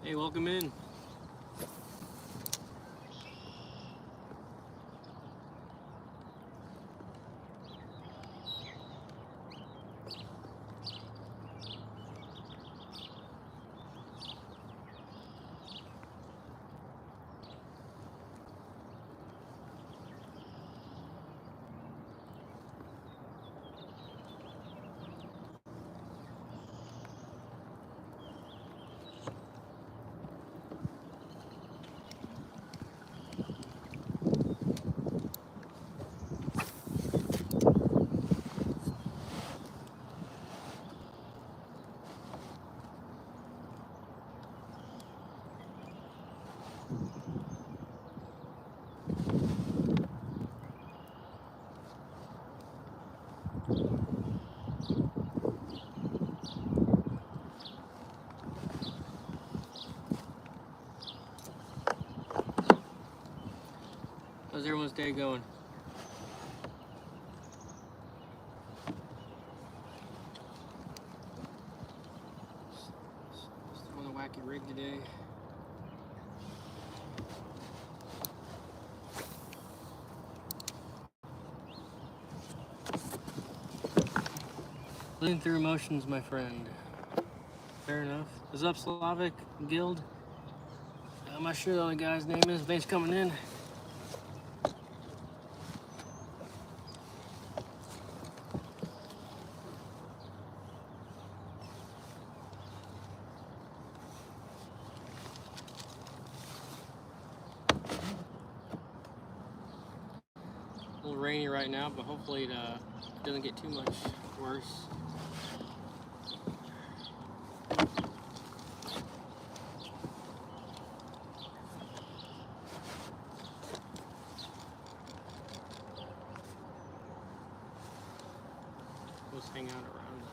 Hey, welcome in. How's everyone's day going? Still on the wacky rig today. Living through emotions, my friend. Fair enough. What's up, Slavic Guild? I'm not sure what the guy's name is. Thanks for coming in. A little rainy right now, but hopefully it doesn't get too much worse. Let's hang out around it.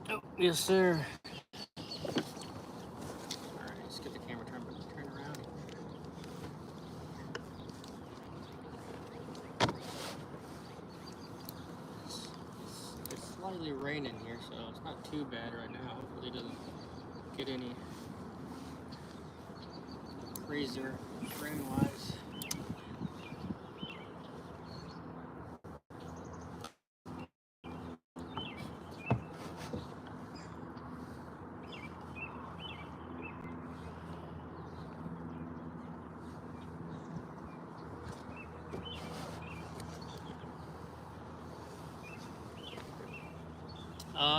Oh, yes, sir. Alright, let's get the camera turned around. It's slightly raining here, so it's not too bad right now. Hopefully it doesn't get any crazier rain-wise.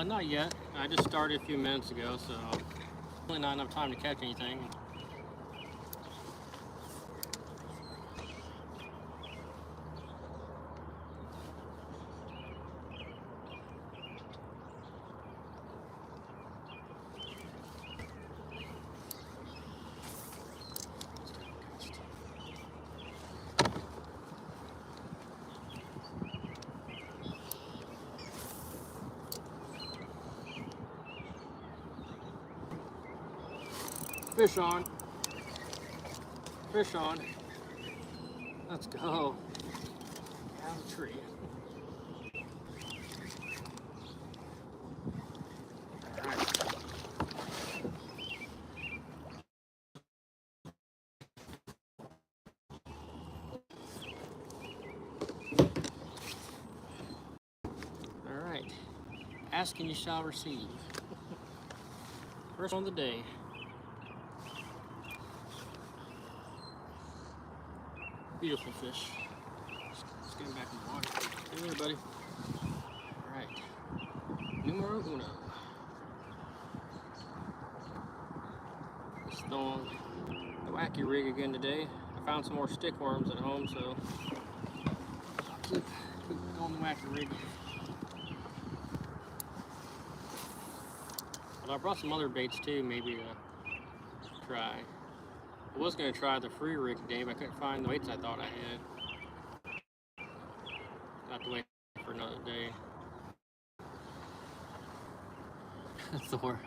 Not yet. I just started a few minutes ago, so really not enough time to catch anything. Fish on. Fish on. Let's go. Out of the tree. Alright. Alright. Ask and you shall receive. First one of the day. Beautiful fish. Let's get him back in the water. Come here, buddy. Alright. Numero uno. Just throwing the wacky rig again today. I found some more stick worms at home, so I'll keep going the wacky rig. But I brought some other baits too, maybe to try. I was going to try the free rig today, but I couldn't find the weights I thought I had. have to wait for another day. Thor.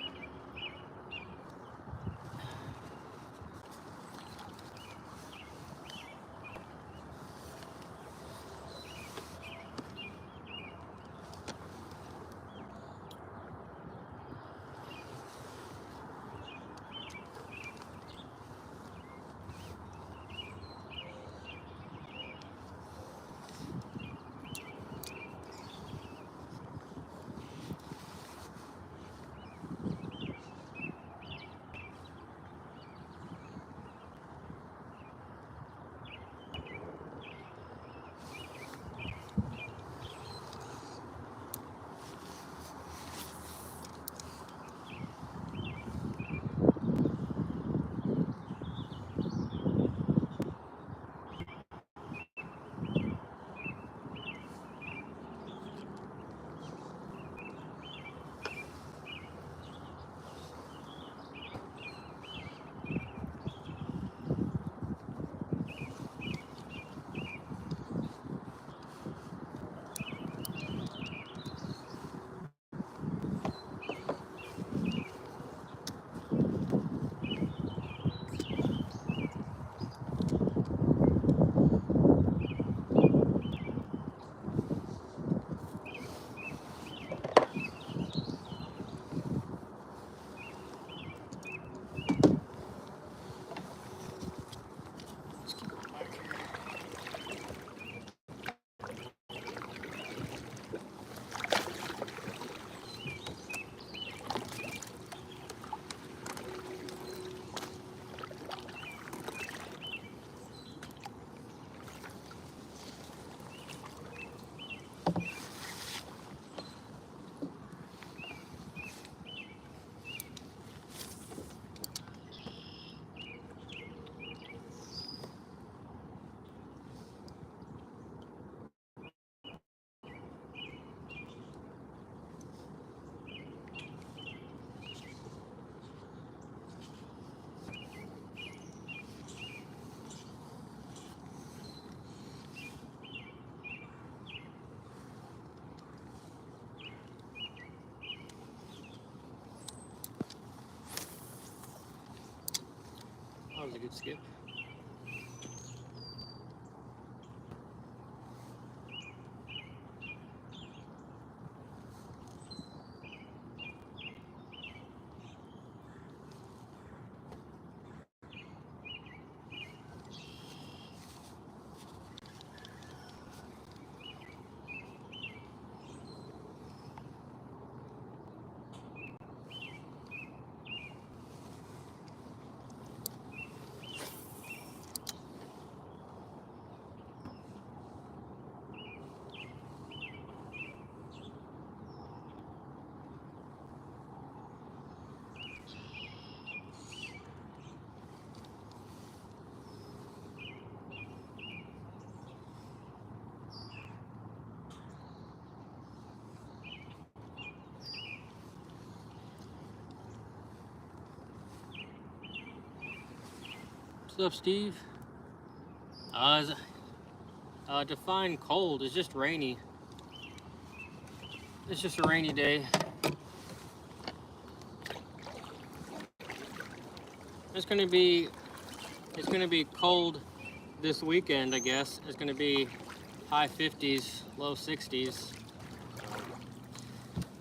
That was a good skip. What's up, Steve? Define cold. It's just rainy. It's just a rainy day. It's gonna be cold this weekend, I guess. It's gonna be high 50s, low 60s.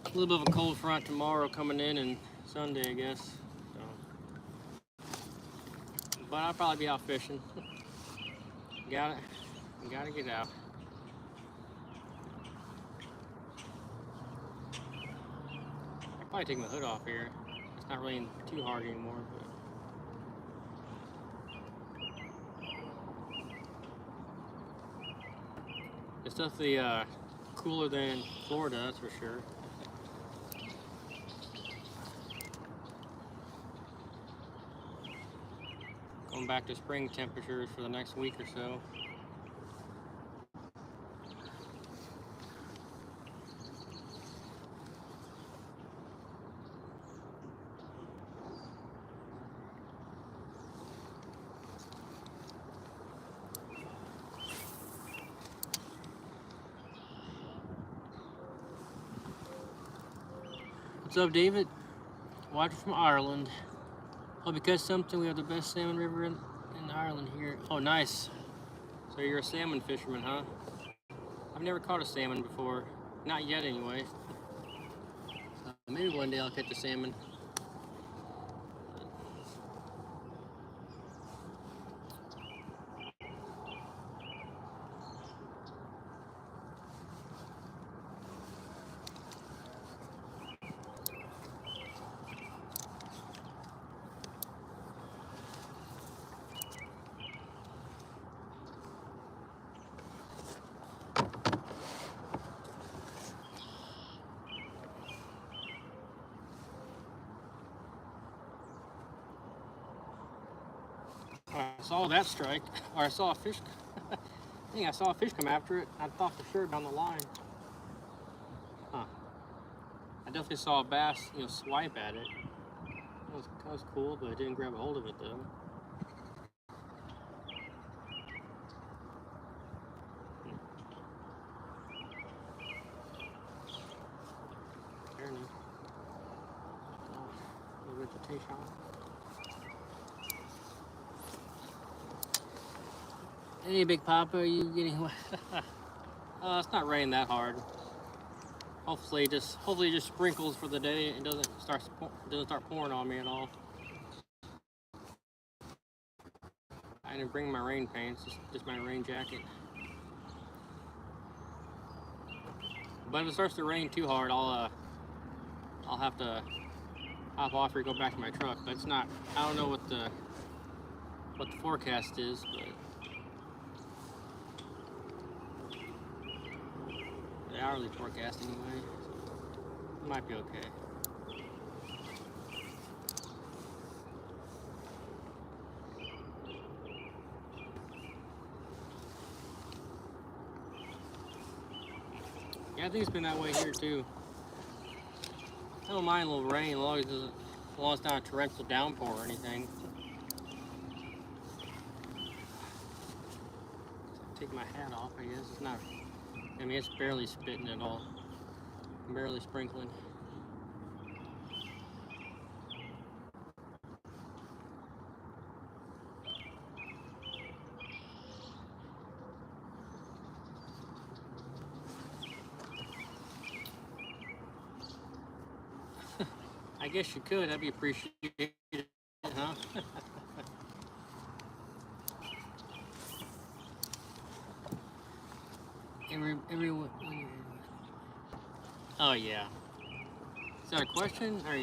A little bit of a cold front tomorrow coming in, and Sunday, I guess. But I'll probably be out fishing. Gotta get out. I'll probably take my hood off here. It's not raining too hard anymore, but it's definitely cooler than Florida, that's for sure. Going back to spring temperatures for the next week or so. What's up, David? Watching from Ireland. Hope you catch something. We have the best salmon river in Ireland here. Oh, nice. So you're a salmon fisherman, huh? I've never caught a salmon before. Not yet, anyway. Maybe one day I'll catch a salmon. I saw that strike, or I saw a fish. I think I saw a fish come after it. I thought for sure down the line. Huh. I definitely saw a bass, swipe at it. That was cool, but I didn't grab a hold of it though. Fair enough. The vegetation. Hey, Big Papa, are you getting wet? It's not raining that hard. Hopefully, it just sprinkles for the day. It doesn't start pouring on me at all. I didn't bring my rain pants, just my rain jacket. But if it starts to rain too hard, I'll have to hop off or go back to my truck. But it's not. I don't know what the forecast is, but the hourly forecast anyway. It might be okay. Yeah, I think it's been that way here too. I don't mind a little rain as long as it's not a torrential downpour or anything. Take my hat off, I guess. It's not, it's barely spitting at all. Barely sprinkling. I guess you could. That'd be appreciated, huh? Everyone. Oh yeah. Is that a question? Or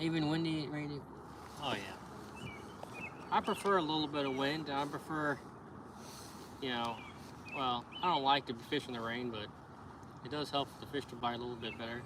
even windy, rainy? Oh yeah. I prefer a little bit of wind. I prefer, well, I don't like to fish in the rain, but it does help the fish to bite a little bit better.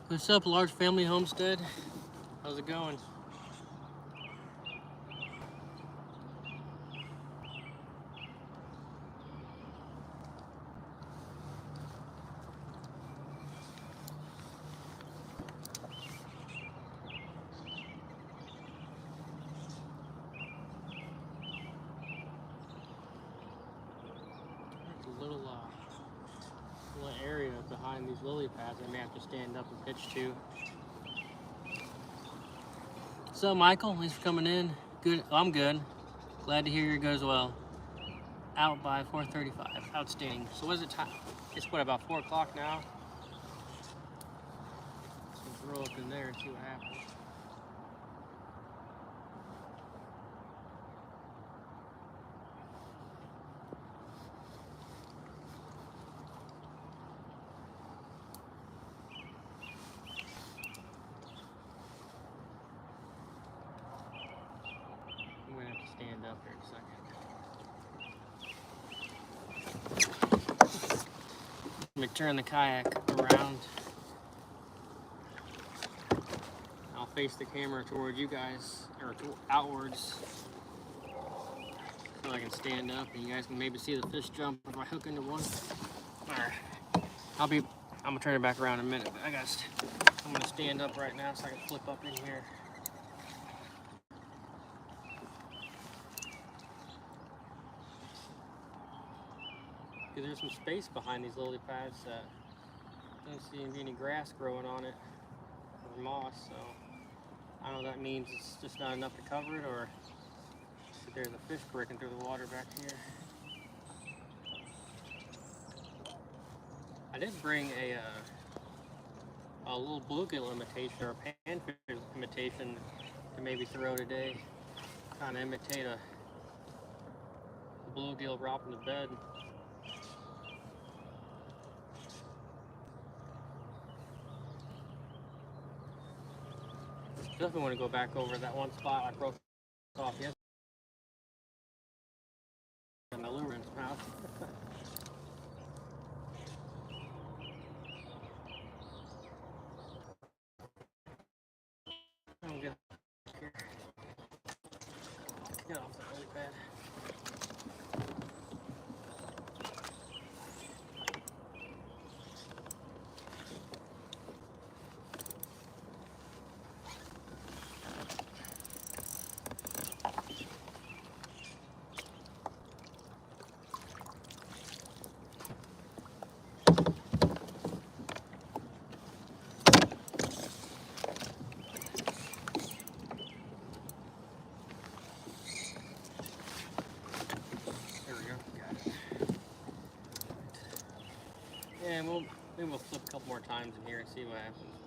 What's up, Large Family Homestead? How's it going? There's a little area behind these lily pads I may have to stand up and pitch to. What's up, Michael? Thanks for coming in. Good. Oh, I'm good. Glad to hear it goes well. Out by 4:35. Outstanding. So what is it time? It's what, about 4 o'clock now? Let's throw up in there and see what happens. Let me turn the kayak around. I'll face the camera toward you guys, or outwards, so I can stand up and you guys can maybe see the fish jump if I hook into one. Alright, I'm gonna turn it back around in a minute, but I'm gonna stand up right now so I can flip up in here. Because there's some space behind these lily pads that doesn't seem to be any grass growing on it, or moss, so I don't know if that means it's just not enough to cover it, or if there's a fish breaking through the water back here. I did bring a little bluegill imitation, or a panfish imitation, to maybe throw today. Kind of imitate a bluegill ropping the bed. Definitely want to go back over that one spot I broke off yesterday. My lure in its mouth. I'm good. Get off the lily pad. Yeah, maybe we'll flip a couple more times in here and see what happens.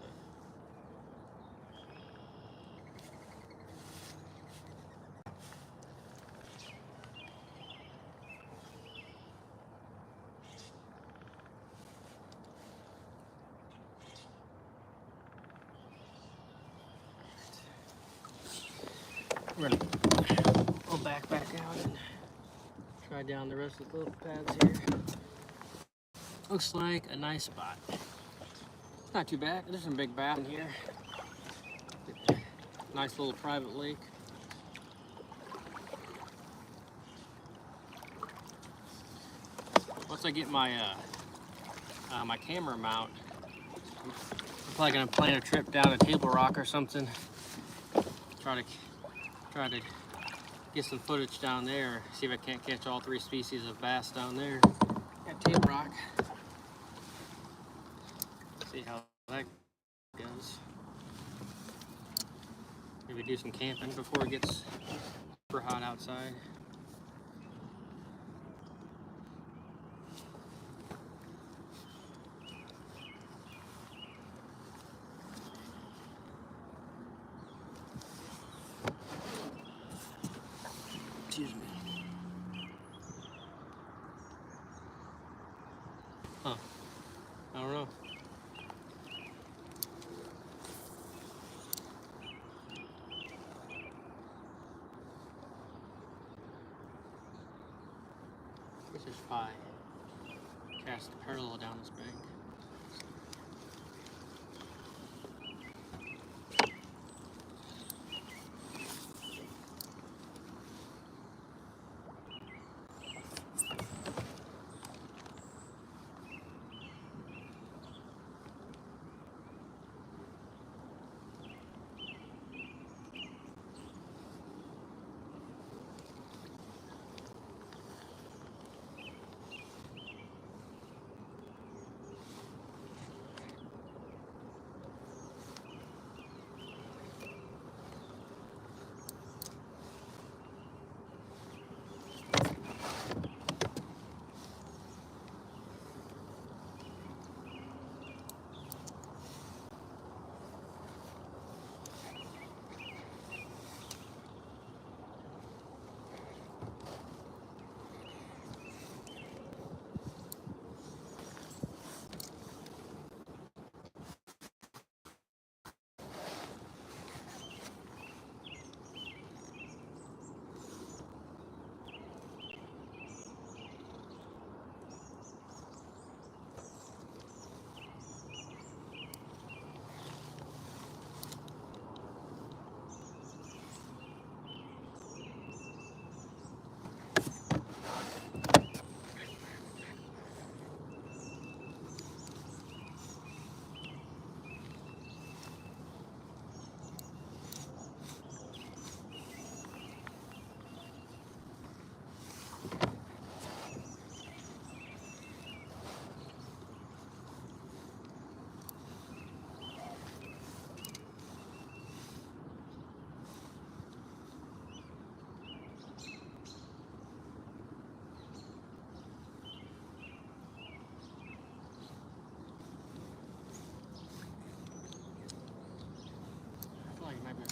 But we're gonna back out and try down the rest of the little pads here. Looks like a nice spot. Not too bad. There's some big bass in here. Nice little private lake. Once I get my my camera mount, I'm probably gonna plan a trip down to Table Rock or something. Try to get some footage down there. See if I can't catch all 3 species of bass down there at Table Rock. See how that goes. Maybe do some camping before it gets super hot outside. Excuse me. Huh. I don't know. This is 5. Cast parallel down this bank.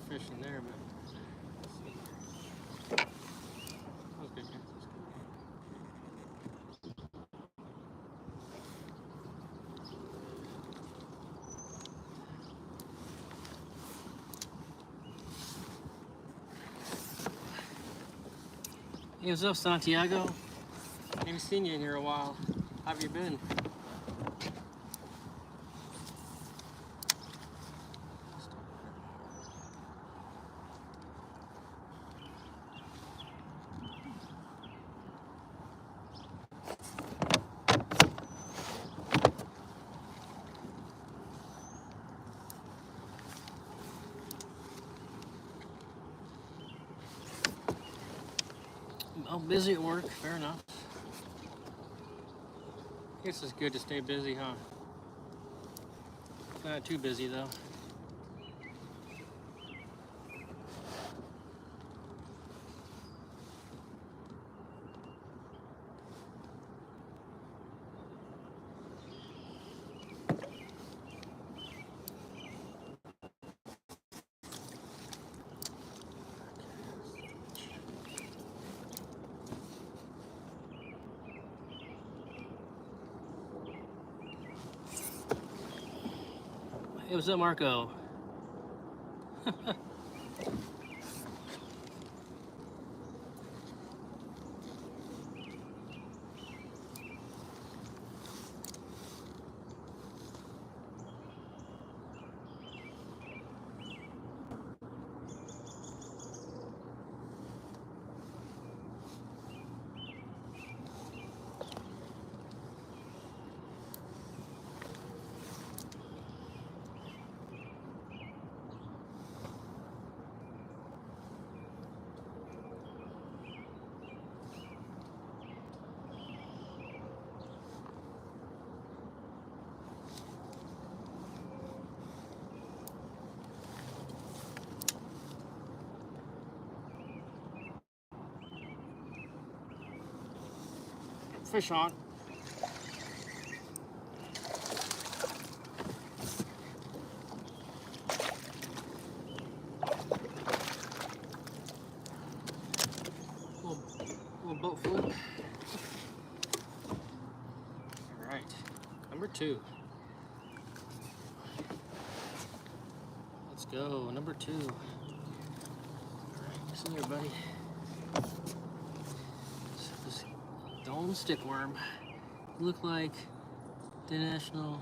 fish in there, but let's see. That was good. Hey, what's up, Santiago? Haven't seen you in here a while. How have you been? I'm busy at work, fair enough. I guess it's good to stay busy, huh? Not too busy though. Hey, what's up, Marco? Fish on. Little boat flip. All right, number 2. Let's go, number 2. All right, listen here, buddy. This dome stickworm. Look like the national.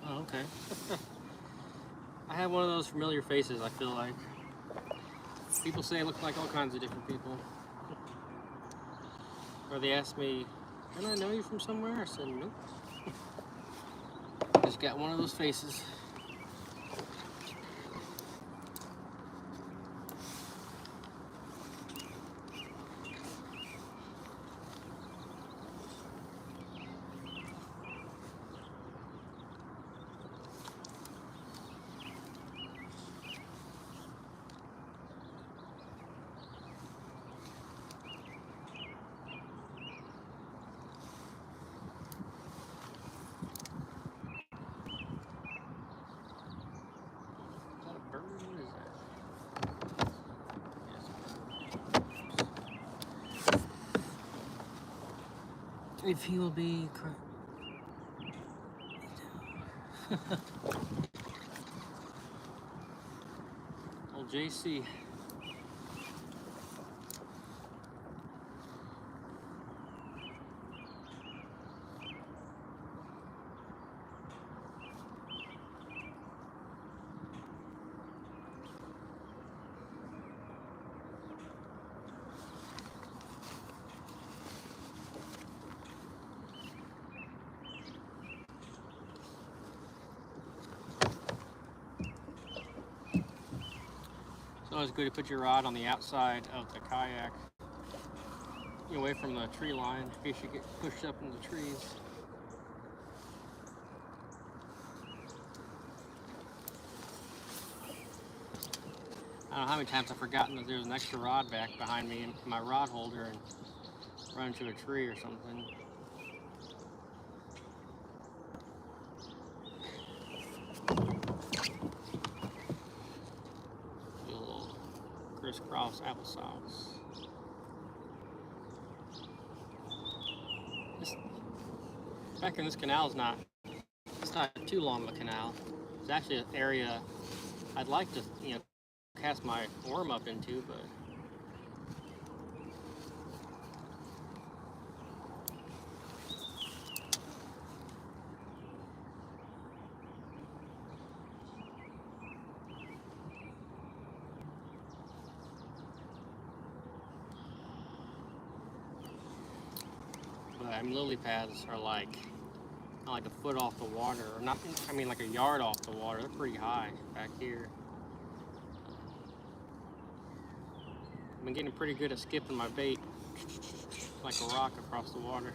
Oh, okay. I have one of those familiar faces, I feel like. People say I look like all kinds of different people. Or they ask me, "Can I know you from somewhere?" I said, "Nope." Just got one of those faces. If he will be old JC. It's always good to put your rod on the outside of the kayak, away from the tree line, in case you get pushed up in the trees. I don't know how many times I've forgotten that there's an extra rod back behind me in my rod holder and run into a tree or something. crisscross applesauce. Back in this canal is not, it's not too long of a canal. It's actually an area I'd like to, cast my worm up into, but lily pads are like not like a foot off the water, or not. I mean, like a yard off the water. They're pretty high back here. I've been getting pretty good at skipping my bait like a rock across the water.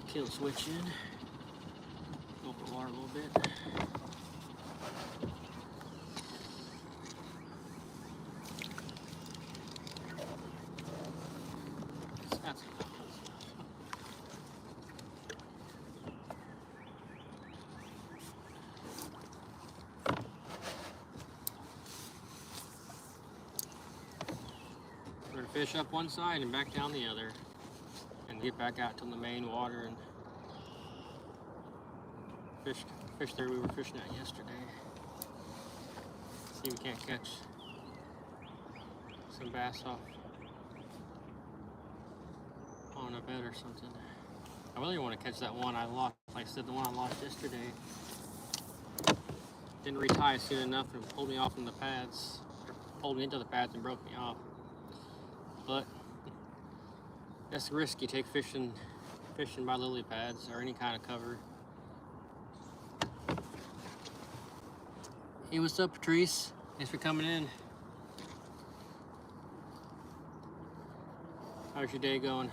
Kill switch in. Open the water a little bit. We're gonna fish up one side and back down the other, and get back out to the main water and fish there we were fishing at yesterday. See if we can't catch some bass off on a bed or something. I really want to catch that one I lost. Like I said, the one I lost yesterday. Didn't retie soon enough and pulled me off in the pads. Or pulled me into the pads and broke me off. But that's the risk you take fishing by lily pads or any kind of cover. Hey, what's up, Patrice? Thanks for coming in. How's your day going?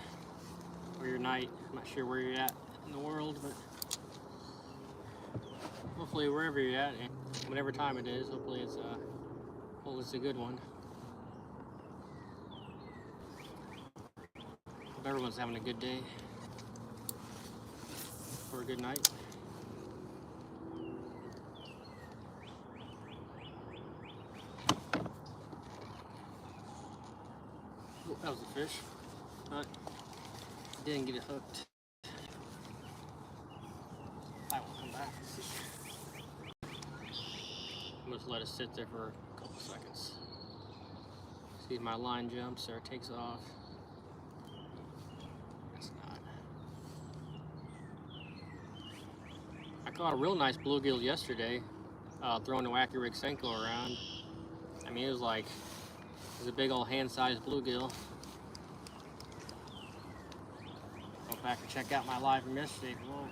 Or your night? I'm not sure where you're at in the world, but hopefully wherever you're at, whatever time it is, hopefully it's a good one. Hope everyone's having a good day or a good night. That was a fish, but didn't get it hooked. I will come back. I'm just let it sit there for a couple seconds. See if my line jumps or takes off. It's not. I caught a real nice bluegill yesterday, throwing a wacky rig Senko around. I mean, it was a big old hand-sized bluegill. Go back and check out my live from yesterday if you want.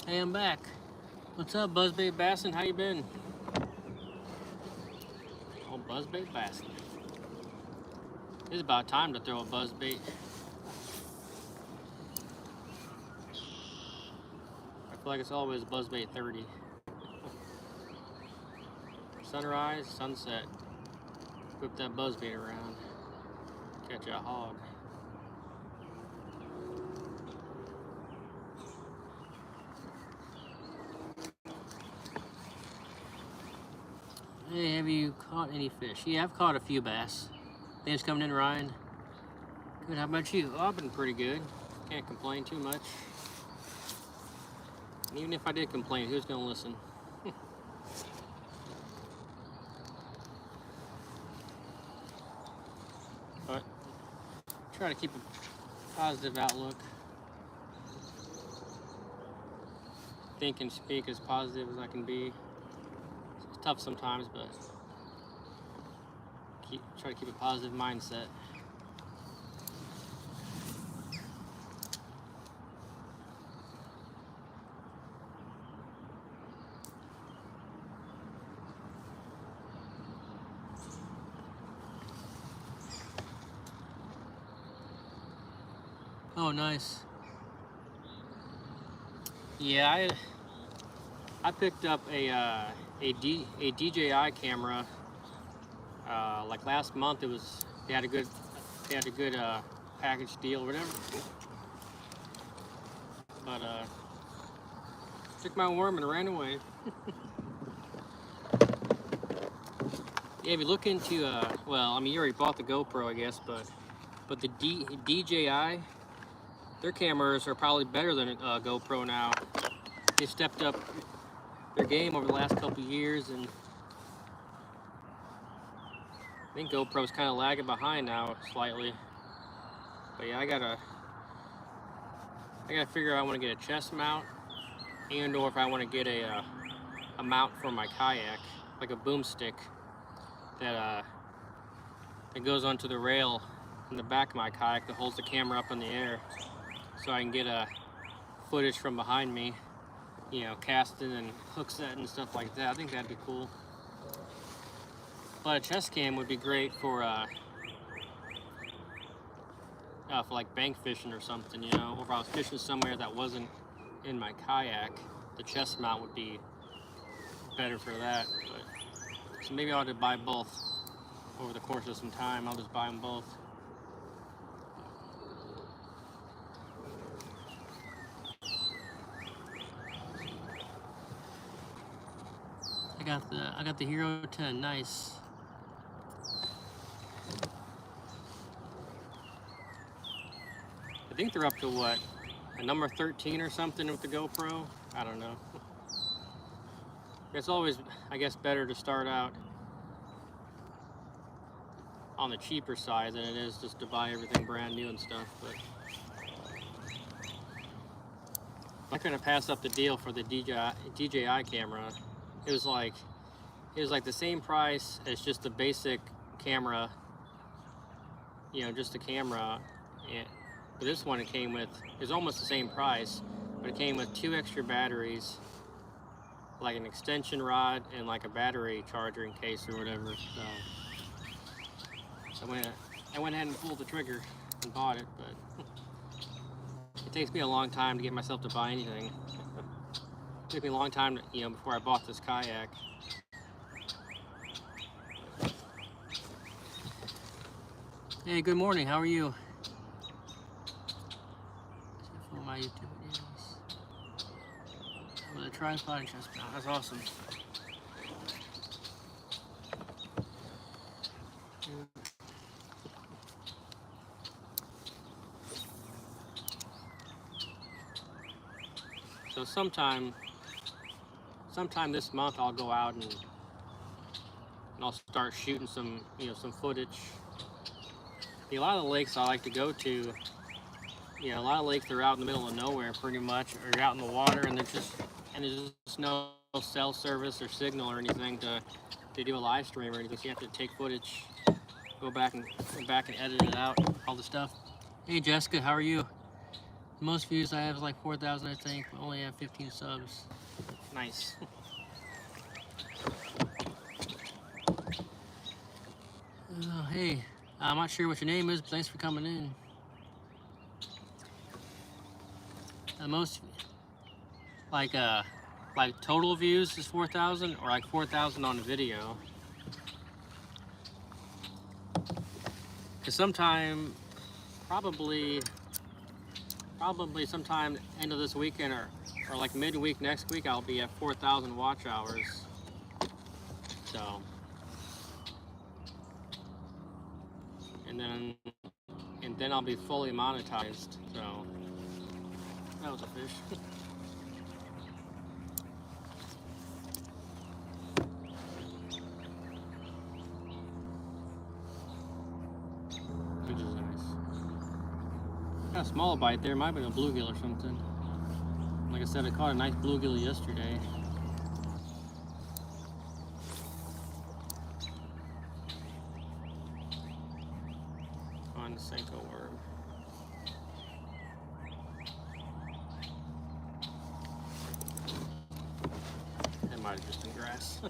Hey, I'm back. What's up, Buzzbait Bassin? How you been? Oh, Buzzbait Bassin. It's about time to throw a buzzbait. I feel like it's always buzzbait 30. Sunrise, sunset. Whip that buzzbait around. Catch a hog. Hey, have you caught any fish? Yeah, I've caught a few bass. Thanks for coming in, Ryan. Good, how about you? Oh, I've been pretty good. Can't complain too much. And even if I did complain, who's gonna listen? But try to keep a positive outlook. Think and speak as positive as I can be. It's tough sometimes, but try to keep a positive mindset. Oh, nice. Yeah, I picked up a DJI camera like last month. They had a good package deal or whatever. But took my worm and ran away. Yeah, if you look into well, I mean, you already bought the GoPro, I guess, but the DJI, their cameras are probably better than GoPro now. They stepped up their game over the last couple years, and I think GoPro's kind of lagging behind now slightly. But yeah, I gotta figure out I want to get a chest mount, and or if I want to get a mount for my kayak, like a boomstick that goes onto the rail in the back of my kayak that holds the camera up in the air, so I can get footage from behind me, you know, casting and hook set and stuff like that. I think that'd be cool. But a chest cam would be great for like bank fishing or something, you know, or if I was fishing somewhere that wasn't in my kayak, the chest mount would be better for that. But, so maybe I ought to buy both over the course of some time. I'll just buy them both. I got the Hero 10, nice. I think they're up to what, a number 13 or something with the GoPro. I don't know. It's always, I guess, better to start out on the cheaper side than it is just to buy everything brand new and stuff. But I couldn't pass up the deal for the DJI camera. It was like the same price as just the basic camera, you know, just the camera. And but this one, it was almost the same price, but it came with 2 extra batteries, like an extension rod and like a battery charger in case or whatever. So I went ahead and pulled the trigger and bought it, but it takes me a long time to get myself to buy anything. It took me a long time, you know, before I bought this kayak. Hey, good morning. How are you? Follow my YouTube videos. With a tripod and chest mount. That's awesome. So sometime this month I'll go out and I'll start shooting some footage. A lot of the lakes I like to go to, you know, a lot of lakes are out in the middle of nowhere pretty much, or you're out in the water and there's just no cell service or signal or anything to do a live stream or anything. So you have to take footage, go back and edit it out, all the stuff. Hey Jessica, how are you? The most views I have is like 4,000, I think. I only have 15 subs. Nice. Hey, I'm not sure what your name is, but thanks for coming in. The most, like total views is 4,000, or like 4,000 on the video. Cause sometime, probably sometime end of this weekend or like midweek next week, I'll be at 4,000 watch hours. So, and then I'll be fully monetized. So that was a fish. Which is nice. Got a small bite there. Might have been a bluegill or something. Like I said, I caught a nice bluegill yesterday. On the Senko worm. That might have just been grass.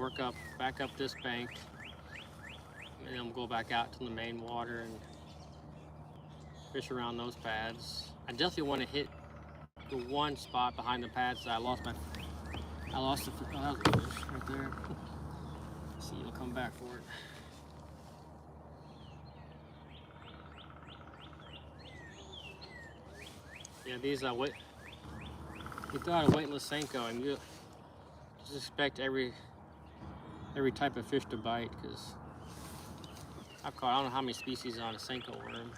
work back up this bank, and then we'll go back out to the main water and fish around those pads. I definitely want to hit the one spot behind the pads that I lost the that was a fish right there. See, you'll come back for it. Yeah, these you throw out a weightless Senko and you just expect every type of fish to bite, because I've caught I don't know how many species on a Senko worm.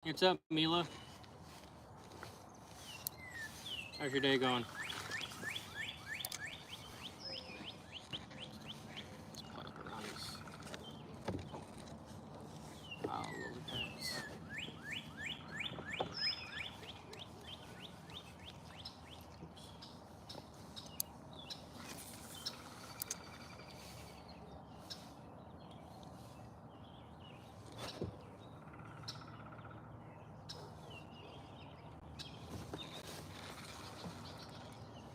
What's up, Mila? How's your day going? Caught up around this pile of lily pads.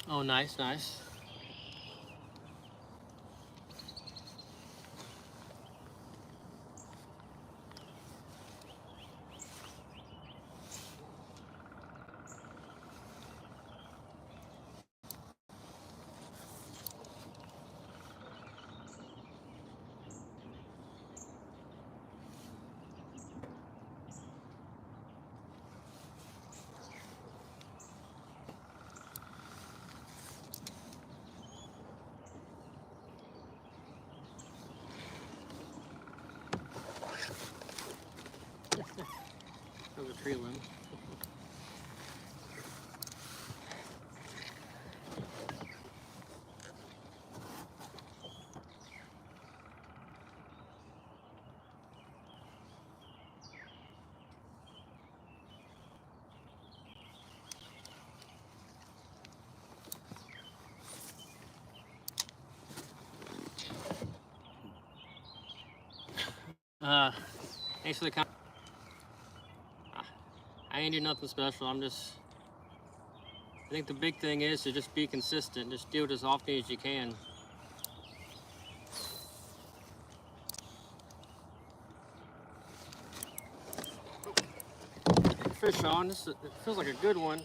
Oh, nice, nice. That was a tree limb. Thanks for the comment. I ain't doing nothing special. I think the big thing is to just be consistent. Just do it as often as you can. Fish on. It feels like a good one.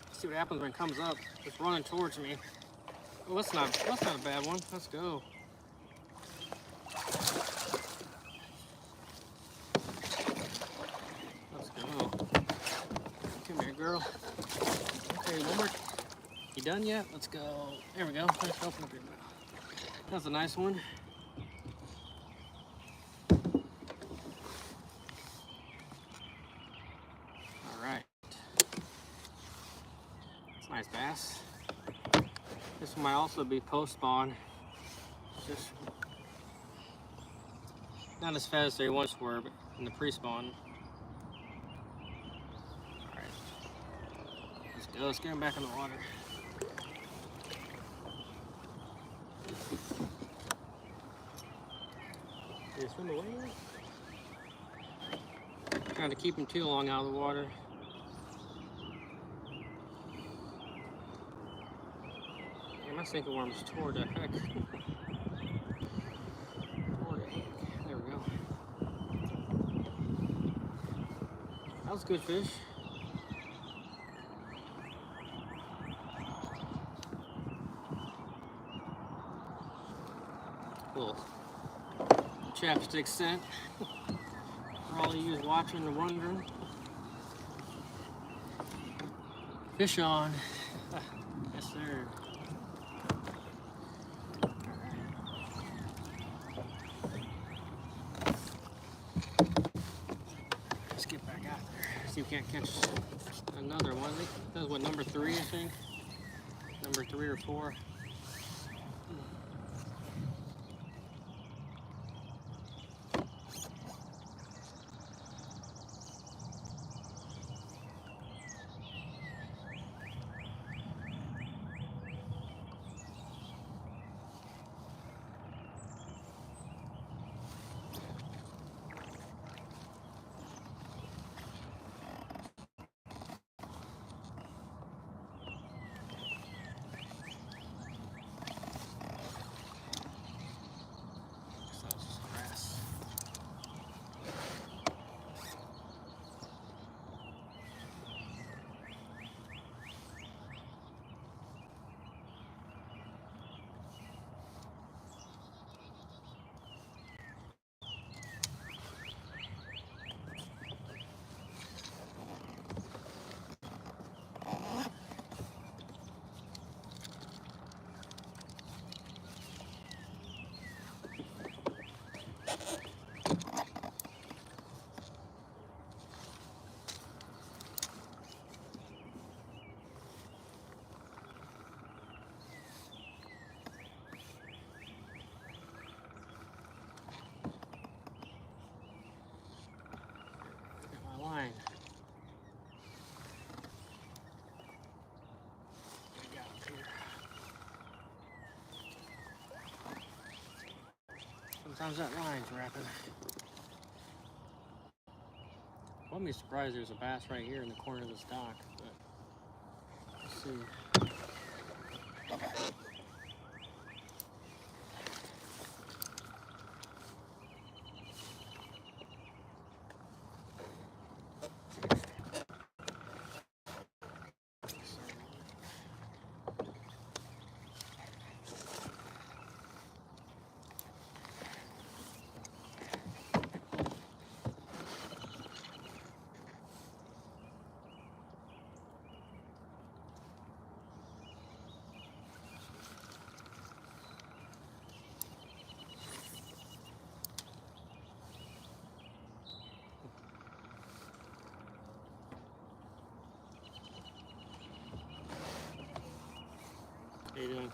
Let's see what happens when it comes up. It's running towards me. Oh, that's not a bad one. Let's go. Let's go. Come here, girl. Okay, one more. You done yet? Let's go. There we go. Let's open up your mouth. That's a nice one. All right. It's a nice bass. This might also be post-spawn. Just not as fast as they once were, but in the pre-spawn. Alright. Let's go. Let's get him back in the water. Did he swim away yet? Trying to keep him too long out of the water. My sinking worm's tore to heck. There we go. That was a good fish. Little chapstick scent. For all of you watching and wondering. Fish on. Yes, sir. See if we can't catch another one. That was what, number 3, I think? Number 3 or 4. Sometimes that line's wrapping. Wouldn't be surprised there's a bass right here in the corner of this dock, but let's see. How you doing?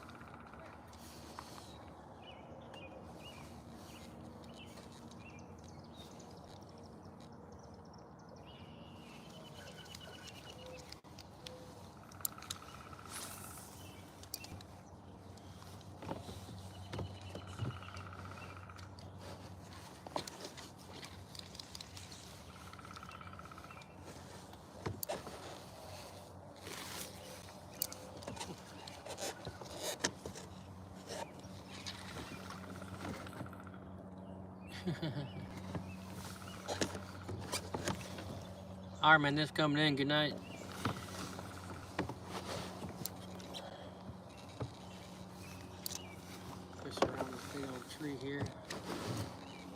All right, man, this coming in. Good night. Fish around this big old tree here.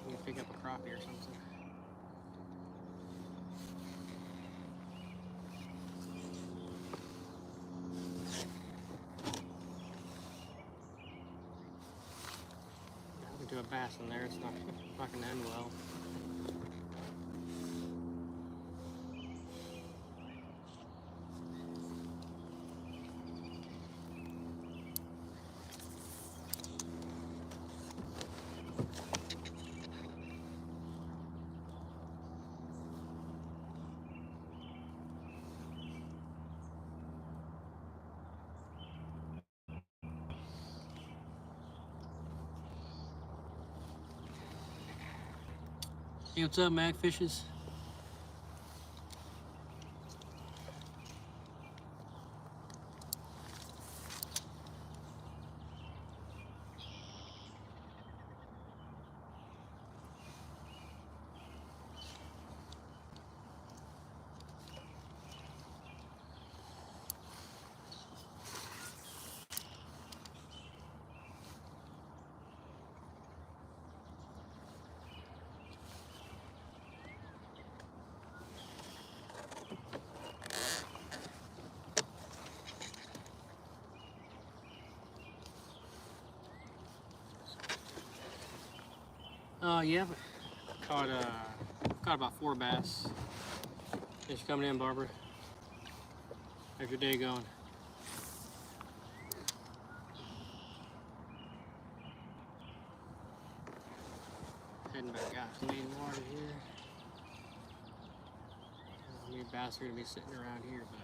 We can pick up a crappie or something. We do a bass in there. It's not going to end well. Hey, what's up, Magfishes? Yeah, caught about 4 bass. Thanks for coming in, Barbara. How's your day going? Heading back out to the main water here. Maybe bass are gonna be sitting around here, but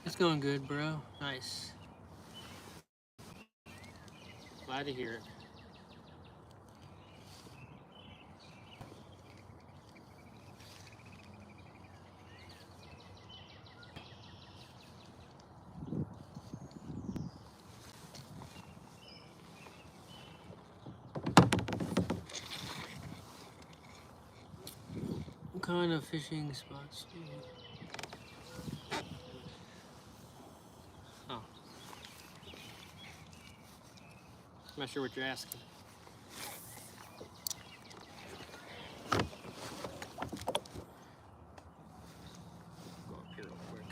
it's going good, bro. Nice. Glad to hear it. What kind of fishing spots do you? Oh. I'm not sure what you're asking. Go up here real quick.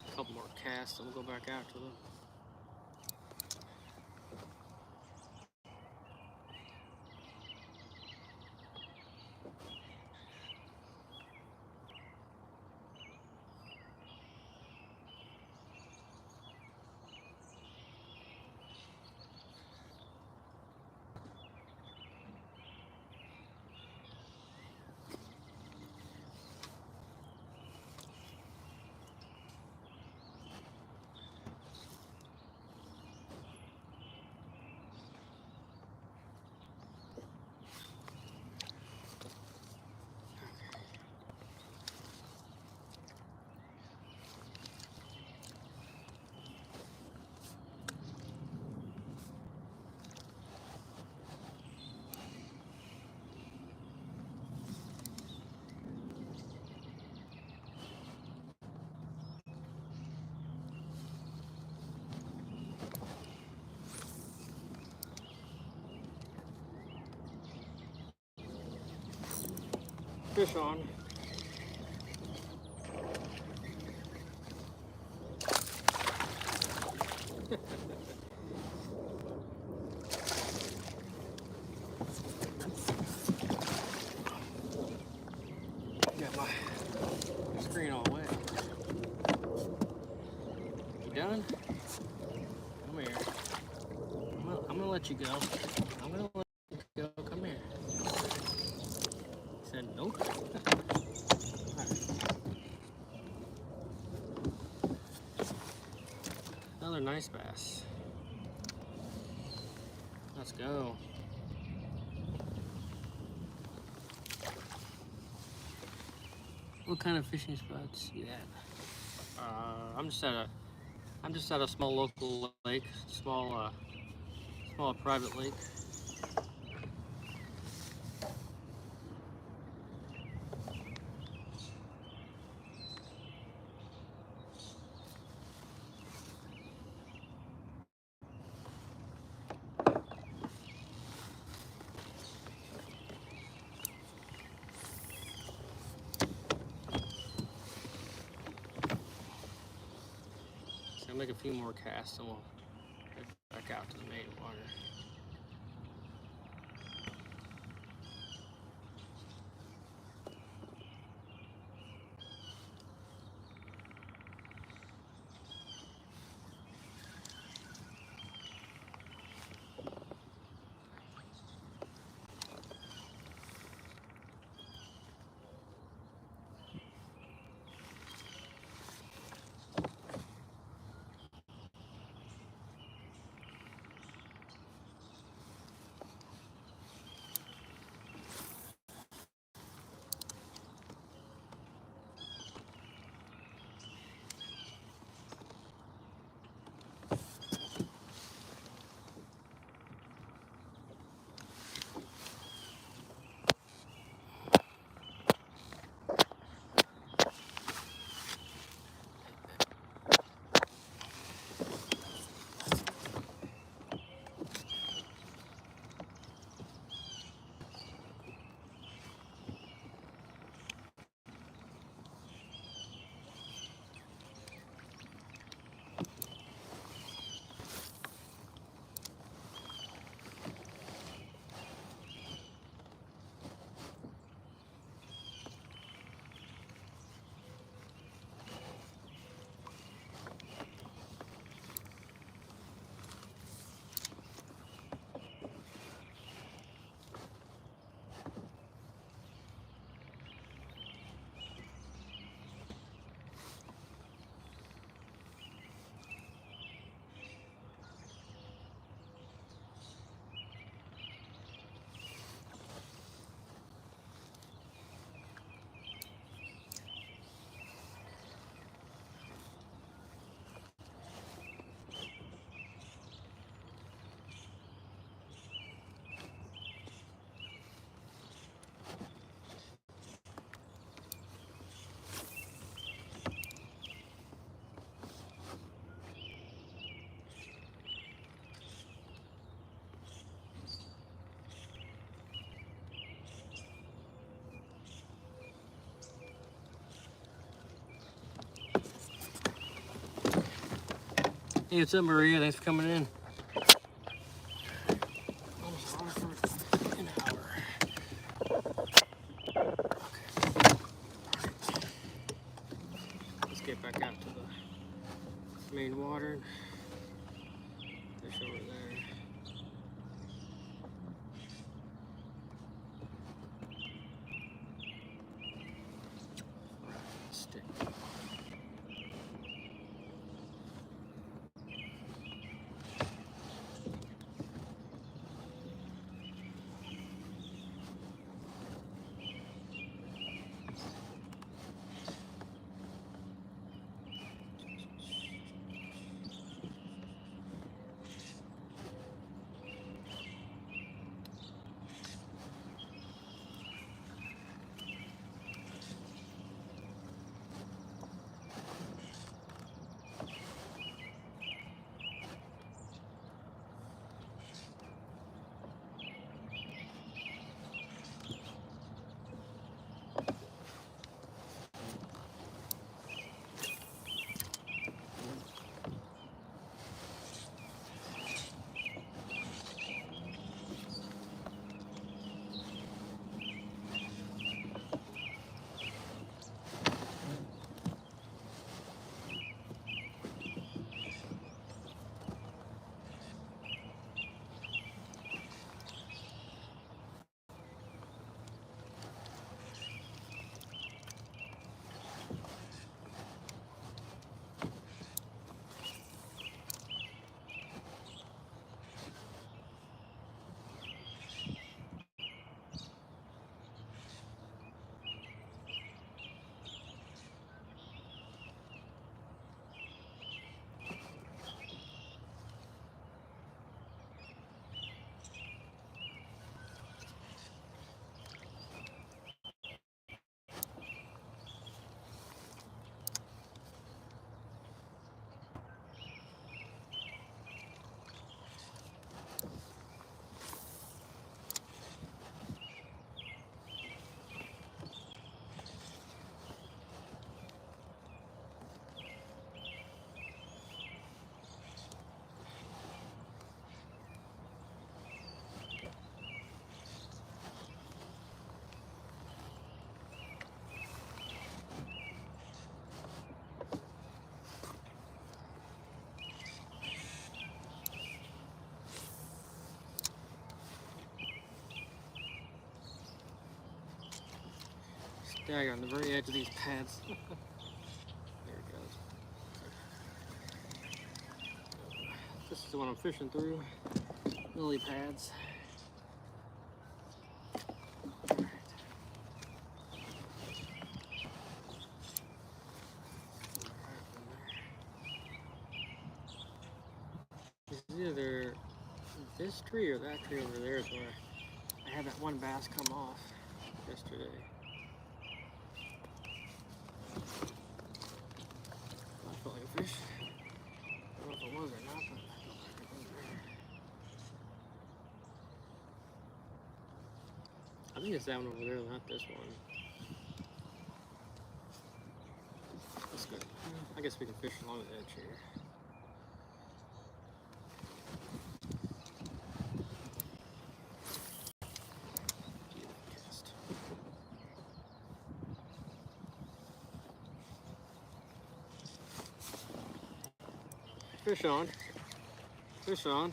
A couple more casts and we'll go back out to them. fish on. Got my screen all wet. You done? Come here. I'm gonna let you go. I'm gonna let you go. Come here. He said nope. Another nice bass. Let's go. What kind of fishing spots you at? I'm just at a small local lake, small private lake. So I'll make a few more casts and we'll head back out to the main water. Hey, what's up, Maria? Thanks for coming in. Almost on for an hour. Okay. Let's get back out to the main water. Fish over there. Stick. Dagger on the very edge of these pads. There it goes. This is the one I'm fishing through. Lily pads. It's either this tree or that tree over there is where I had that one bass come off yesterday. I felt like a fish. I don't know if it was or not, but I felt like it was there. I think it's that one over there, not this one. That's good. I guess we can fish along the edge here. Fish on. Fish on.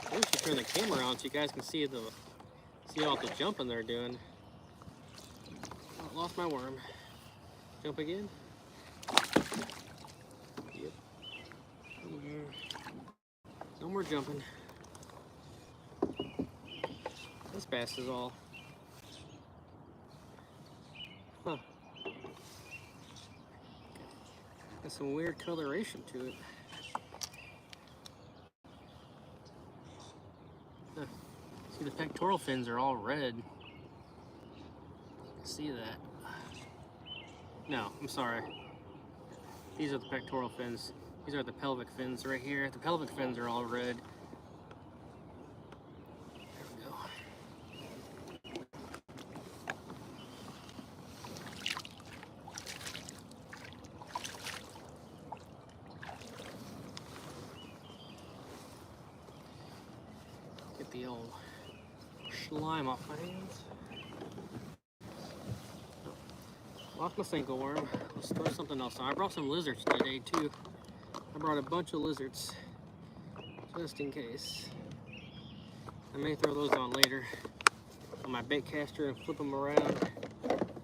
I wish you turn the camera on so you guys can see all the jumping they're doing. Oh, lost my worm. Jump again. Yep. No more jumping. This bass is all. Huh. Got some weird coloration to it. Huh. See, the pectoral fins are all red. See that? No, I'm sorry. These are the pectoral fins. These are the pelvic fins right here. The pelvic fins are all red. There we go. Get the old slime off my hands. Lost my single worm. Let's throw something else on. I brought some lizards today too. I brought a bunch of lizards just in case. I may throw those on later on my bait caster and flip them around.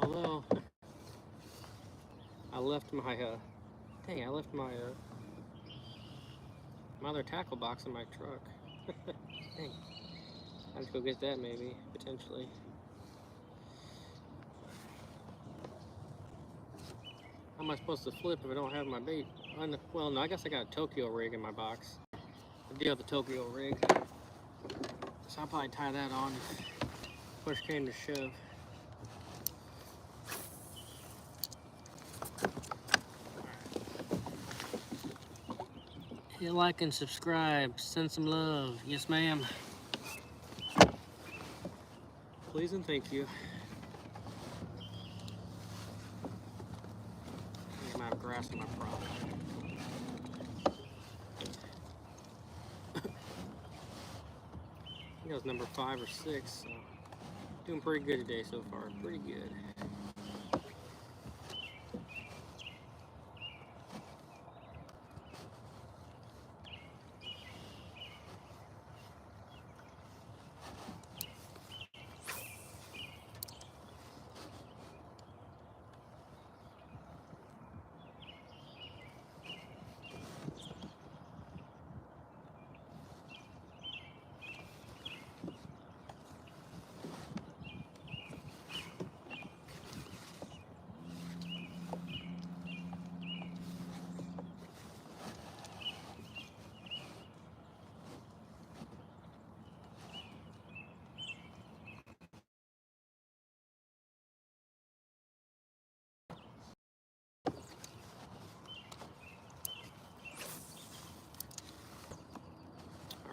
Although I left my I left my my other tackle box in my truck. Dang. I have to go get that maybe, potentially. How am I supposed to flip if I don't have my bait? Well, no, I guess I got a Tokyo rig in my box. I do have the Tokyo rig. So I'll probably tie that on if push came to shove. Hit like and subscribe. Send some love. Yes, ma'am. Please and thank you. I'm out of grass in my prop. I think I was number 5 or 6, so doing pretty good today so far. Pretty good.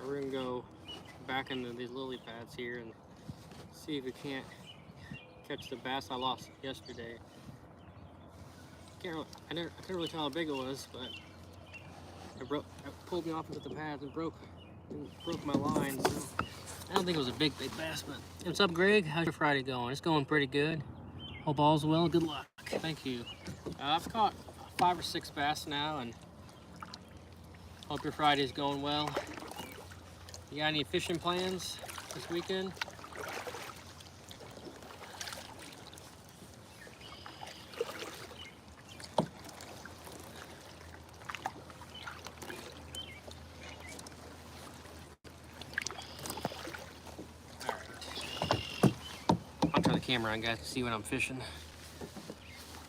We're gonna go back into these lily pads here and see if we can't catch the bass I lost yesterday. I couldn't really tell how big it was, but it pulled me off into the pads and broke my line. So I don't think it was a big bass, but what's up, Greg? How's your Friday going? It's going pretty good. Hope all's well. Good luck. Thank you. I've caught 5 or 6 bass now, and hope your Friday's going well. You got any fishing plans this weekend? I'll turn the camera on, guys, to see when I'm fishing.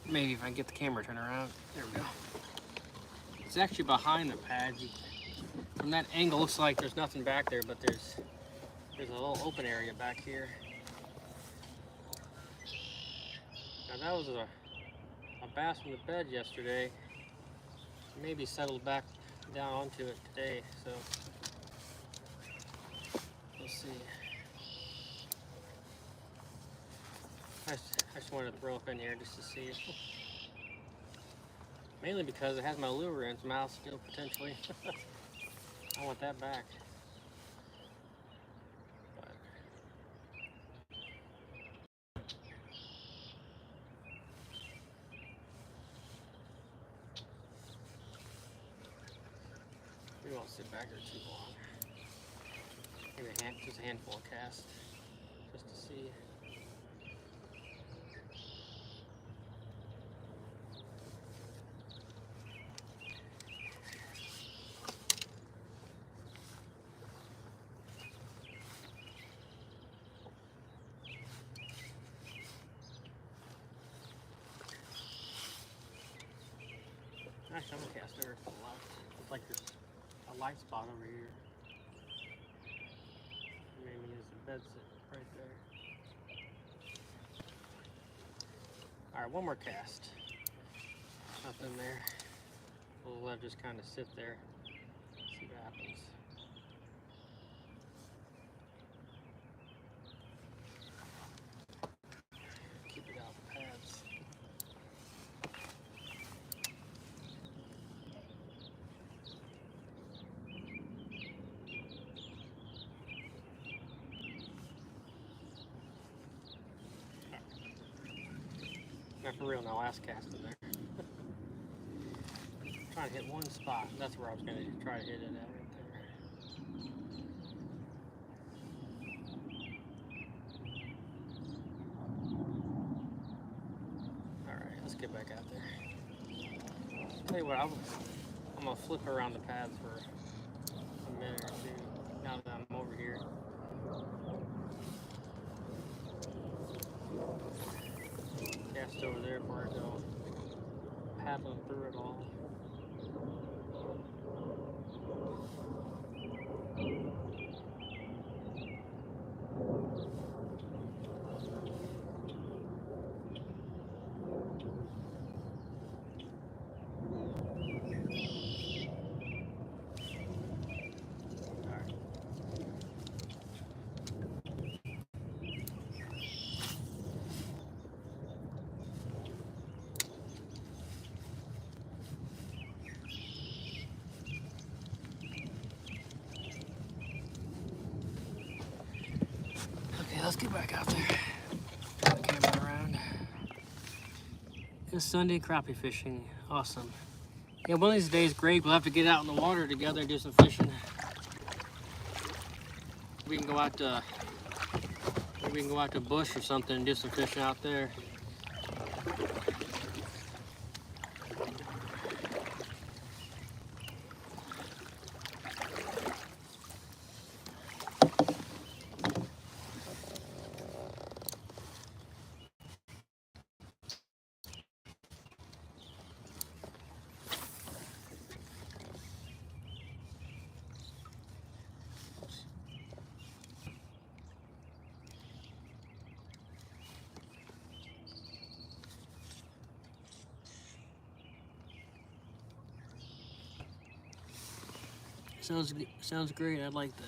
Maybe if I can get the camera turned around. There we go. It's actually behind the pad. From that angle, looks like there's nothing back there, but there's a little open area back here. Now that was a bass from the bed yesterday. Maybe settled back down onto it today, so we'll see. I just wanted to throw up in here just to see. Mainly because it has my lure in its mouth still, potentially. I want that back. But we won't sit back there too long. Maybe just a handful of casts, just to see. Actually, I'm gonna cast over to the left. Looks like there's a light spot over here. Maybe there's a bed sit right there. Alright, one more cast. Nothing there. We'll let it just kind of sit there. See what happens. Keep it out the pads. Not for real, now last cast in there. Trying to hit one spot. That's where I was going to try to hit it at right there. Alright, let's get back out there. Tell you what, I'm going to flip around the pads for a minute or two now that I'm over here. Cast over there before I go paddling through it all. Let's get back out there. Turn the camera around. It's Sunday crappie fishing. Awesome. Yeah, one of these days, Greg, we'll have to get out in the water together and do some fishing. We can go out to bush or something and do some fishing out there. Sounds great. I like that.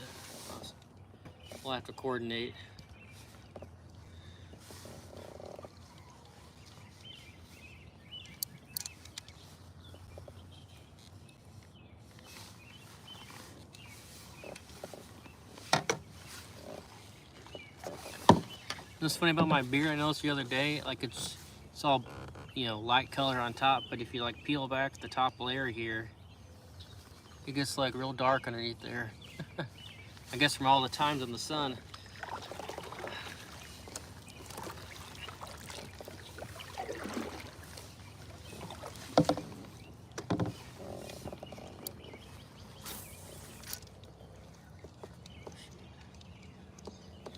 Awesome. We'll have to coordinate. What's funny about my beer, I noticed the other day, like it's all, light color on top, but if you like peel back the top layer here, it gets like real dark underneath there. I guess from all the times in the sun.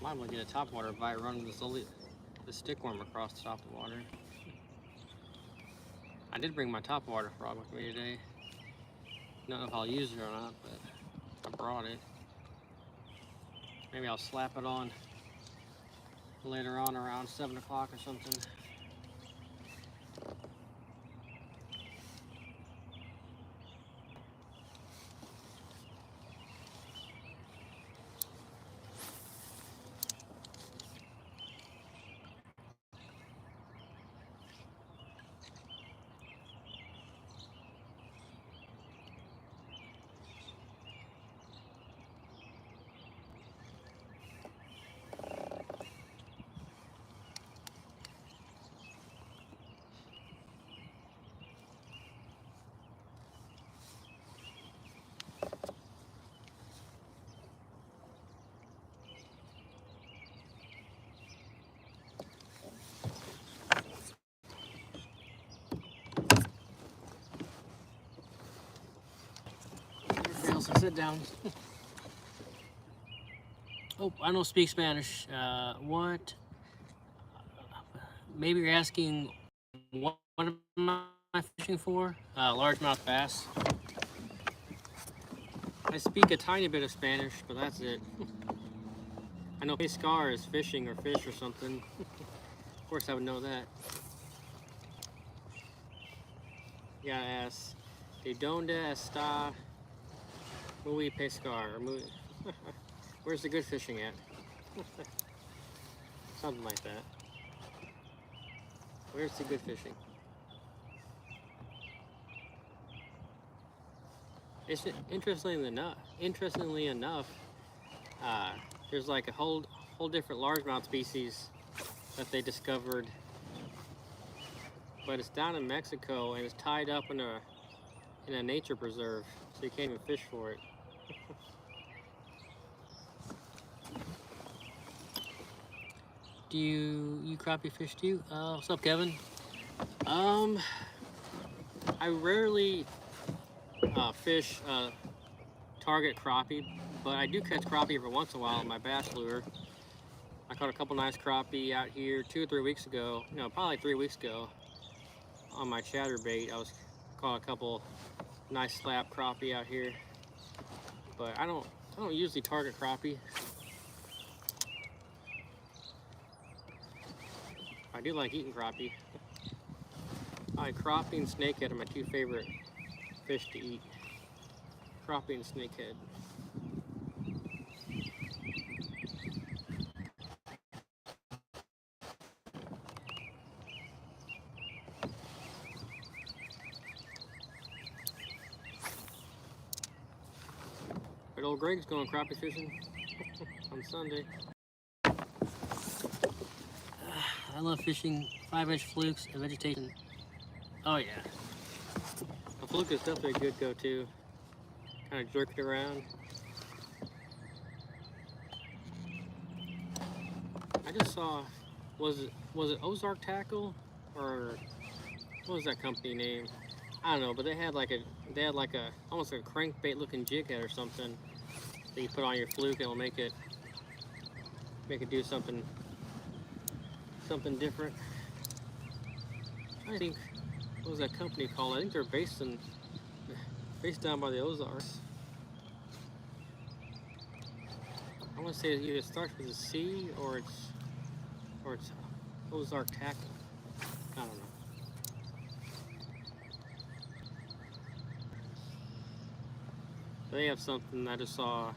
Might want to get a topwater bite running this stickworm across the top of the water. I did bring my topwater frog with me today. Don't know if I'll use it or not, but I brought it. Maybe I'll slap it on later on around 7 o'clock or something. So sit down. Oh, I don't speak Spanish. What? Maybe you're asking what am I fishing for? Largemouth bass. I speak a tiny bit of Spanish, but that's it. I know pescar is fishing or fish or something. Of course I would know that. You gotta ask, ¿de dónde está muy pescar? Or muy... Where's the good fishing at? Something like that. Where's the good fishing? It's interestingly enough, there's like a whole different largemouth species that they discovered, but it's down in Mexico and it's tied up in a nature preserve, so you can't even fish for it. Do you crappie fish too? What's up, Kevin? I rarely fish target crappie, but I do catch crappie every once in a while on my bass lure. I caught a couple nice crappie out here 2 or 3 weeks ago. No, probably 3 weeks ago on my chatterbait. I caught a couple nice slap crappie out here, but I don't usually target crappie. I do like eating crappie. Crappie and snakehead are my 2 favorite fish to eat. Crappie and snakehead. But old Greg's going crappie fishing on Sunday. I love fishing 5-inch flukes and vegetation. Oh yeah. A fluke is definitely a good go-to. Kind of jerk it around. I just saw, was it Ozark Tackle, or what was that company name? I don't know, but they had like a almost a crankbait looking jig head or something that you put on your fluke and it'll make it do something different. I think, what was that company called? I think they're based down by the Ozarks. I want to say it either starts with a C or it's Ozark Tackle. I don't know. They have something I just saw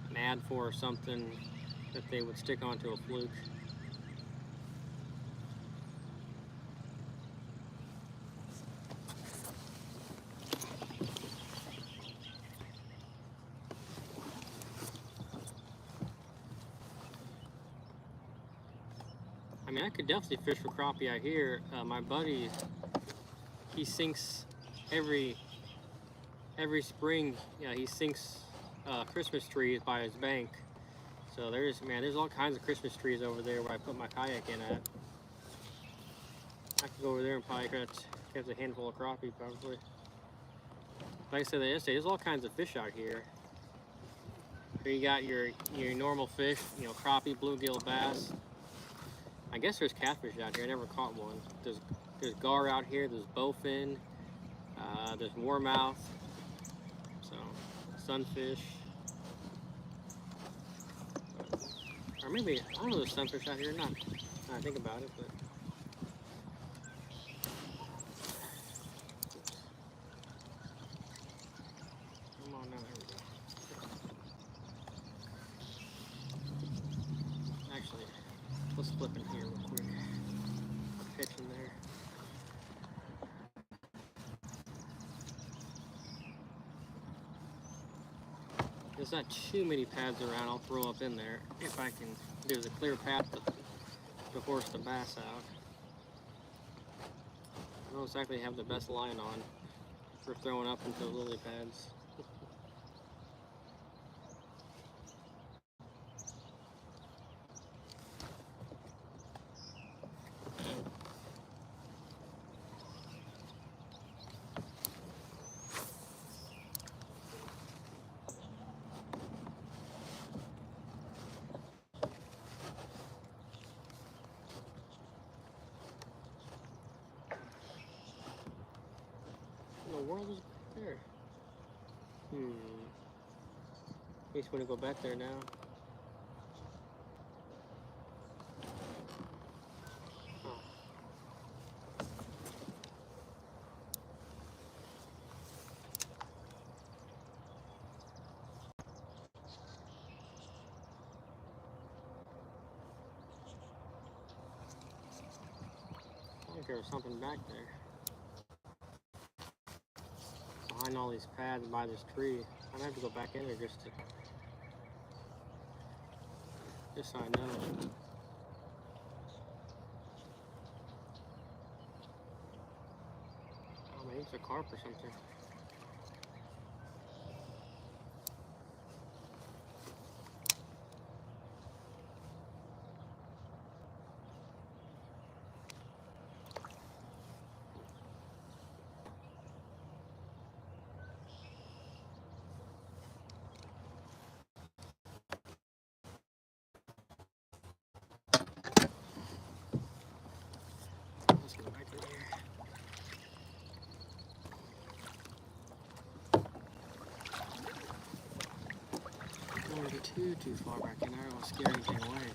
an ad for or something that they would stick onto a fluke. I mean, I could definitely fish for crappie out here. My buddy, he sinks every spring. Yeah, he sinks Christmas trees by his bank. So there's all kinds of Christmas trees over there where I put my kayak in at. I could go over there and probably catch a handful of crappie probably. Like I said yesterday, there's all kinds of fish out here. Here you got your normal fish, you know, crappie, bluegill, bass. I guess there's catfish out here. I never caught one. There's gar out here. There's bowfin. There's warmouth. So sunfish. Or maybe I don't know. There's sunfish out here or not. Now I think about it, but. Come on now. There we go. Actually, let's flip in here real quick. Pitch in there. There's not too many pads around. I'll throw up in there if I can. There's a clear path to horse the bass out. I don't exactly have the best line on for throwing up into lily pads. What in the world is back there? In case you want to go back there now. Oh. I think there was something back there. Behind all these pads by this tree. I'm gonna have to go back in there just so I know. Oh, maybe it's a carp or something. Let's get back in here. Don't want to get too far back in there. I don't want to scare anything away.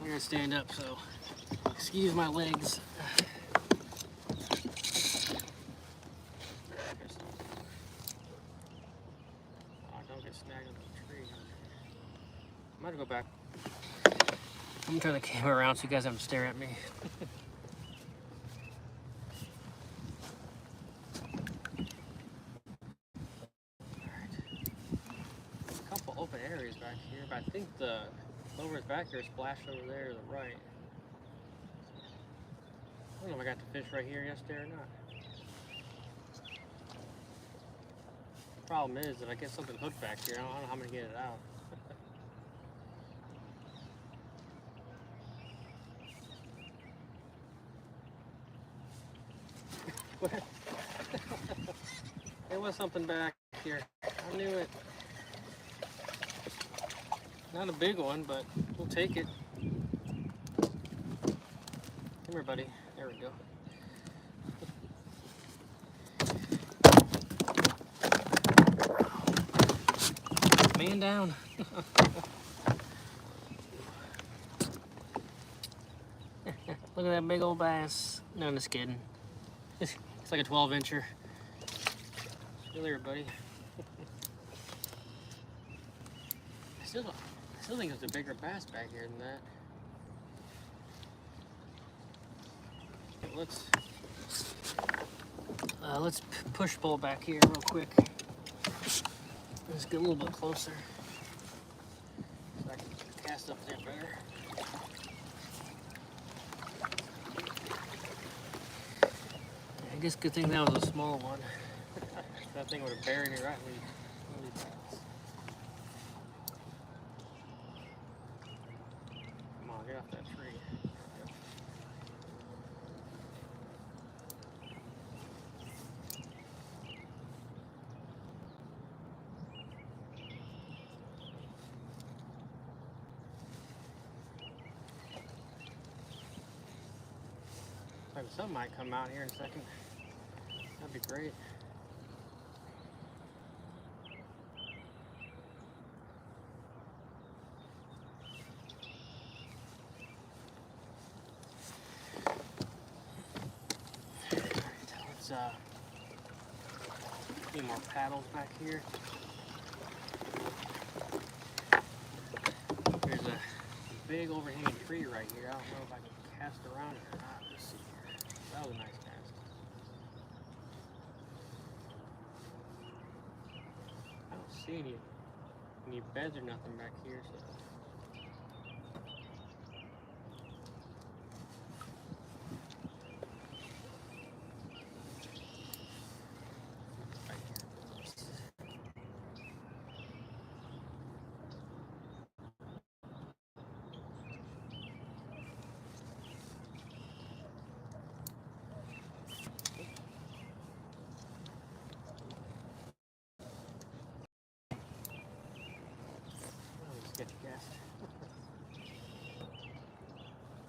I gotta stand up, so excuse my legs. Oh, don't get snagged on the tree. I'm gonna go back. I'm gonna turn the camera around so you guys have to stare at me. A couple open areas back here, but I think the whoever's back here splashed over there to the right. I don't know if I got the fish right here yesterday or not. Problem is, if I get something hooked back here, I don't know how I'm gonna get it out. There was something back here. I knew it. Not a big one, but we'll take it. Come here, buddy. There we go. Man down. Look at that big old bass. No, I'm just kidding. It's like a 12-incher. Still here, buddy. I still think there's a bigger bass back here than that. Let's push pull back here real quick. Let's get a little bit closer so I can cast up there better. I guess good thing that was a small one. That thing would have buried me right really fast. Come on, get off that tree. Like some might come out here in a second. That'd be great. Let's need more paddles back here. There's a big overhanging tree right here. I don't know if I can cast around it or not. Let's see here. That was a nice cast. I don't see any beds or nothing back here, so